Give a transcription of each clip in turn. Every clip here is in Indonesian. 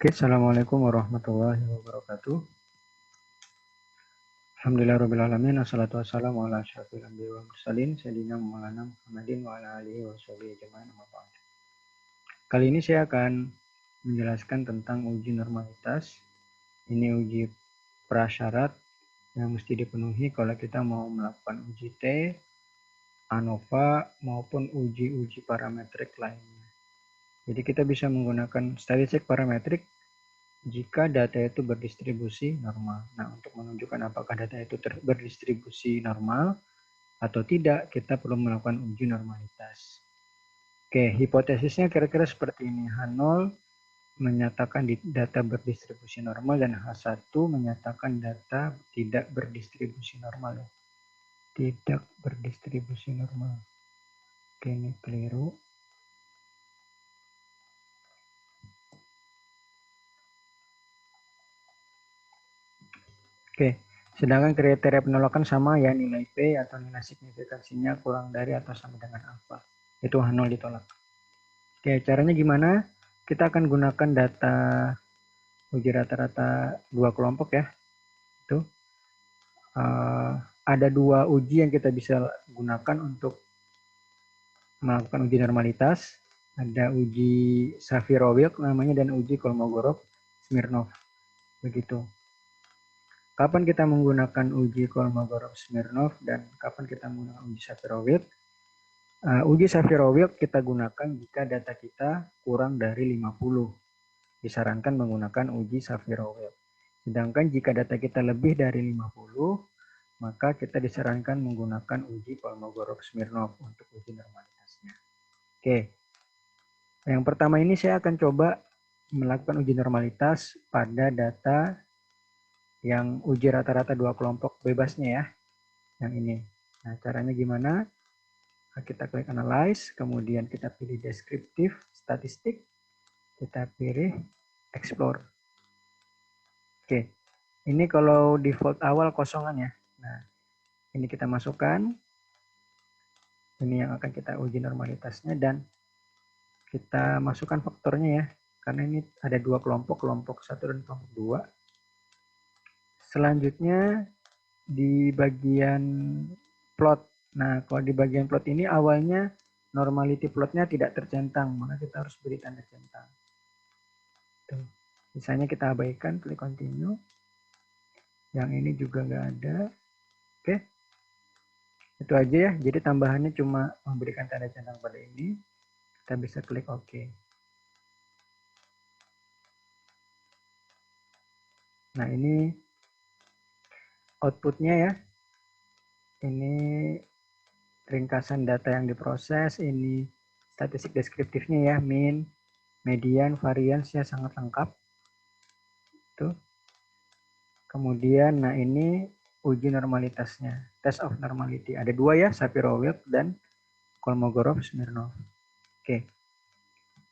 Oke, Assalamualaikum warahmatullahi wabarakatuh. Alhamdulillahirrahmanirrahim. Assalatu wassalamu ala asyrafil anbiya'i wal mursalin. Sayyidina Maulana Muhammadin wa ala alihi wa sahbihi ajma'in. Kali ini saya akan menjelaskan tentang uji normalitas. Ini uji prasyarat yang mesti dipenuhi kalau kita mau melakukan uji T, ANOVA, maupun uji-uji parametrik lainnya. Jadi kita bisa menggunakan statistik parametrik jika data itu berdistribusi normal. Nah, untuk menunjukkan apakah data itu berdistribusi normal atau tidak, kita perlu melakukan uji normalitas. Oke, hipotesisnya kira-kira seperti ini. H0 menyatakan data berdistribusi normal dan H1 menyatakan data tidak berdistribusi normal. Tidak berdistribusi normal. Oke, ini keliru. Oke, sedangkan kriteria penolakan sama ya, nilai P atau nilai signifikansinya kurang dari atau sama dengan alfa. Itu H0 ditolak. Oke, caranya gimana? Kita akan gunakan data uji rata-rata dua kelompok ya. Itu ada dua uji yang kita bisa gunakan untuk melakukan uji normalitas. Ada uji Shapiro-Wilk namanya dan uji Kolmogorov-Smirnov. Begitu. Kapan kita menggunakan uji Kolmogorov-Smirnov dan kapan kita menggunakan uji Shapiro-Wilk? Uji Shapiro-Wilk kita gunakan jika data kita kurang dari 50. Disarankan menggunakan uji Shapiro-Wilk. Sedangkan jika data kita lebih dari 50, maka kita disarankan menggunakan uji Kolmogorov-Smirnov untuk uji normalitasnya. Oke. Yang pertama ini saya akan coba melakukan uji normalitas pada data yang uji rata-rata dua kelompok bebasnya ya. Yang ini. Nah, caranya gimana? Kita klik analyze, kemudian kita pilih deskriptif, statistik, kita pilih explore. Oke, ini kalau default awal kosongan ya. Nah, ini kita masukkan. Ini yang akan kita uji normalitasnya dan kita masukkan faktornya ya. Karena ini ada dua kelompok, kelompok 1 dan kelompok 2. Selanjutnya di bagian plot. Nah, kalau di bagian plot ini awalnya normality plotnya tidak tercentang, maka kita harus beri tanda centang. Tuh. Misalnya kita abaikan, klik continue. Yang ini juga nggak ada. Oke. Itu aja ya. Jadi tambahannya cuma memberikan tanda centang pada ini. Kita bisa klik OK. Nah, ini outputnya ya. Ini ringkasan data yang diproses. Ini statistik deskriptifnya ya. Mean, median, variance-nya sangat lengkap. Tuh. Kemudian, nah ini uji normalitasnya. Test of normality. Ada dua ya, Shapiro-Wilk dan Kolmogorov-Smirnov. Oke.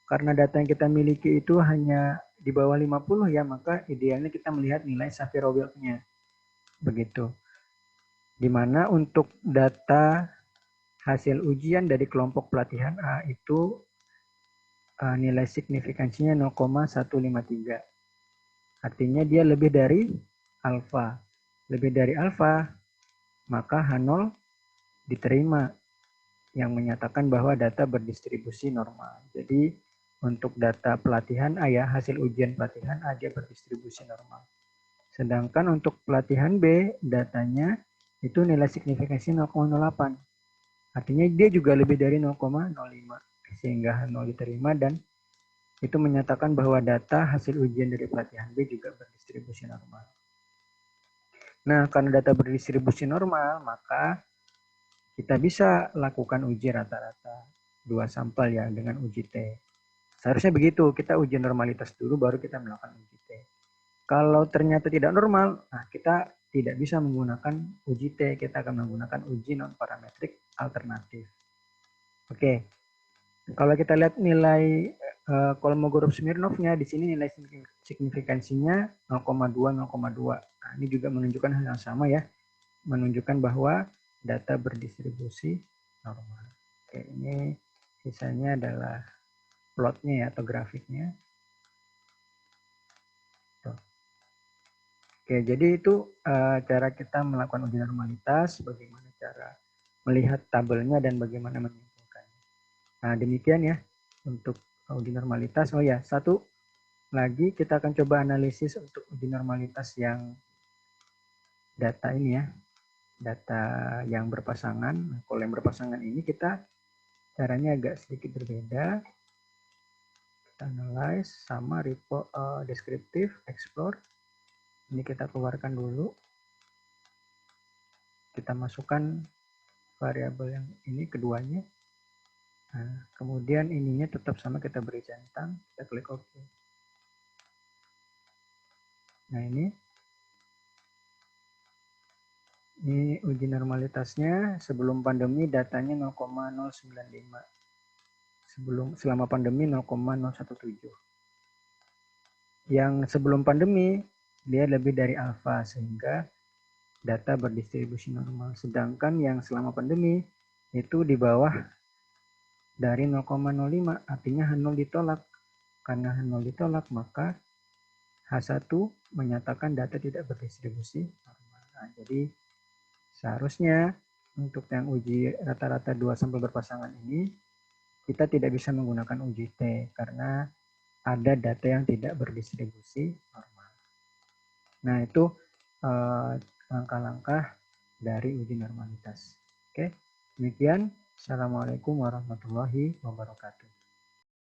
Karena data yang kita miliki itu hanya di bawah 50 ya, maka idealnya kita melihat nilai Shapiro-Wilk-nya. Begitu. Dimana untuk data hasil ujian dari kelompok pelatihan A itu nilai signifikansinya 0,153. Artinya dia lebih dari alfa. Lebih dari alfa, maka H0 diterima yang menyatakan bahwa data berdistribusi normal. Jadi untuk data pelatihan A ya, hasil ujian pelatihan A dia berdistribusi normal. Sedangkan untuk pelatihan B, datanya itu nilai signifikansi 0,08. Artinya dia juga lebih dari 0,05. Sehingga H0 diterima dan itu menyatakan bahwa data hasil ujian dari pelatihan B juga berdistribusi normal. Nah, karena data berdistribusi normal, maka kita bisa lakukan uji rata-rata 2 sampel ya dengan uji T. Seharusnya begitu, kita uji normalitas dulu baru kita melakukan uji T. Kalau ternyata tidak normal, nah kita tidak bisa menggunakan uji T, kita akan menggunakan uji non-parametrik alternatif. Oke, kalau kita lihat nilai Kolmogorov-Smirnovnya, di sini nilai signifikansinya 0,2, 0,2. Nah, ini juga menunjukkan hal yang sama ya, menunjukkan bahwa data berdistribusi normal. Oke, ini sisanya adalah plotnya ya atau grafiknya. Oke, jadi itu cara kita melakukan uji normalitas, bagaimana cara melihat tabelnya dan bagaimana menyimpulkannya. Nah, demikian ya untuk uji normalitas. Oh ya, satu lagi kita akan coba analisis untuk uji normalitas yang data ini ya, data yang berpasangan. Nah, kalau yang berpasangan ini kita caranya agak sedikit berbeda. Kita analyze sama deskriptif, explore. Ini kita keluarkan dulu. Kita masukkan variabel yang ini keduanya. Nah, kemudian ininya tetap sama, kita beri centang, kita klik OK. Nah, ini uji normalitasnya sebelum pandemi datanya 0,095. Selama pandemi 0,017. Yang sebelum pandemi dia lebih dari alfa sehingga data berdistribusi normal. Sedangkan yang selama pandemi itu di bawah dari 0,05, artinya H0 ditolak. Karena H0 ditolak, maka H1 menyatakan data tidak berdistribusi normal. Nah, jadi seharusnya untuk yang uji rata-rata 2 sampel berpasangan ini, kita tidak bisa menggunakan uji T karena ada data yang tidak berdistribusi normal. Nah, itu langkah-langkah dari uji normalitas. Oke, demikian. Assalamualaikum warahmatullahi wabarakatuh.